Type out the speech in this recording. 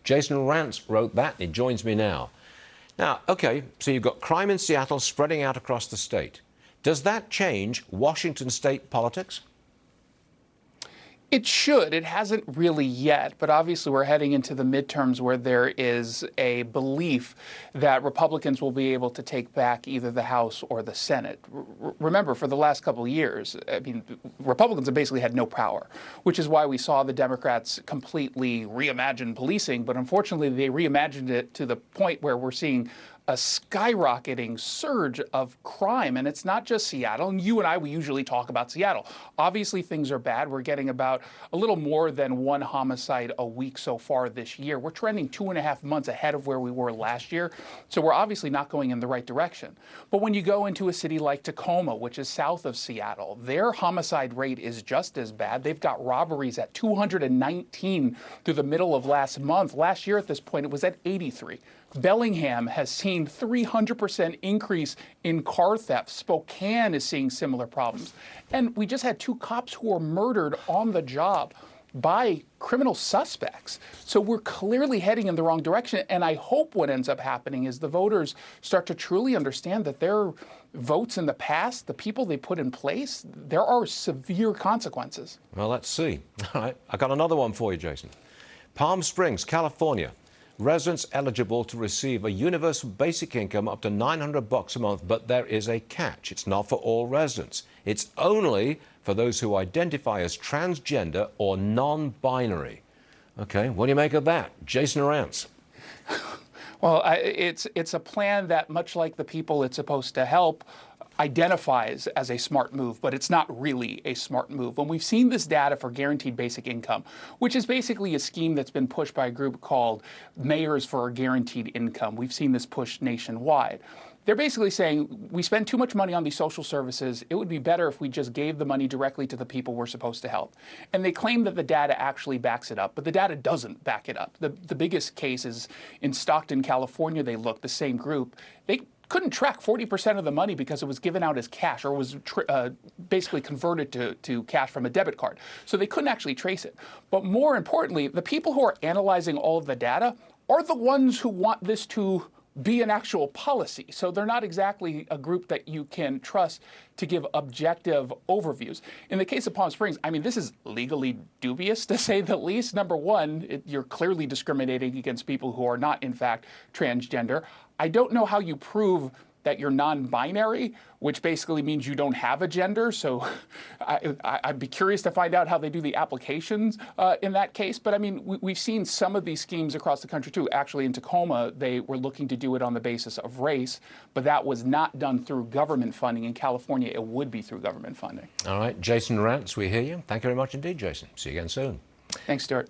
Jason Rantz wrote that. He joins me now. Now, okay, so you've got crime in Seattle spreading out across the state. Does that change Washington state politics? It should. It hasn't really yet, but obviously we're heading into the midterms where there is a belief that Republicans will be able to take back either the House or the Senate. Remember, for the last couple of years, I mean, Republicans have basically had no power, which is why we saw the Democrats completely reimagine policing, but unfortunately they reimagined it to the point where we're seeing a skyrocketing surge of crime. And it's not just Seattle. And you and I, we usually talk about Seattle. Obviously, things are bad. We're getting about a little more than one homicide a week so far this year. We're trending 2.5 months ahead of where we were last year. So we're obviously not going in the right direction. But when you go into a city like Tacoma, which is south of Seattle, their homicide rate is just as bad. They've got robberies at 219 through the middle of last month. Last year at this point, it was at 83. Bellingham has seen 300% increase in car theft. Spokane is seeing similar problems. And we just had 2 cops who were murdered on the job by criminal suspects. So we're clearly heading in the wrong direction. And I hope what ends up happening is the voters start to truly understand that their votes in the past, the people they put in place, there are severe consequences. Well, let's see. All right, I got another one for you, Jason. Palm Springs, California. Residents eligible to receive a universal basic income up to $900 a month, but there is a catch. It's not for all residents. It's only for those who identify as transgender or non-binary. Okay, what do you make of that? Jason Rantz. Well, it's a plan that, much like the people it's supposed to help, identifies as a smart move, but it's not really a smart move. When we've seen this data for guaranteed basic income, which is basically a scheme that's been pushed by a group called Mayors for a Guaranteed Income, we've seen this pushed nationwide. They're basically saying we spend too much money on these social services. It would be better if we just gave the money directly to the people we're supposed to help. And they claim that the data actually backs it up, but the data doesn't back it up. The biggest case is in Stockton, California. They looked, the same group. They couldn't track 40% of the money because it was given out as cash or was basically converted to cash from a debit card. So they couldn't actually trace it. But more importantly, the people who are analyzing all of the data are the ones who want this to be an actual policy. So they're not exactly a group that you can trust to give objective overviews. In the case of Palm Springs, I mean, this is legally dubious, to say the least. Number one, you're clearly discriminating against people who are not, in fact, transgender. I don't know how you prove that you're non-binary, which basically means you don't have a gender. So I'd be curious to find out how they do the applications in that case. But I mean, we've seen some of these schemes across the country too. Actually, in Tacoma, they were looking to do it on the basis of race, but that was not done through government funding. In California, it would be through government funding. All right, Jason Rantz, we hear you. Thank you very much indeed, Jason. See you again soon. Thanks, Stuart.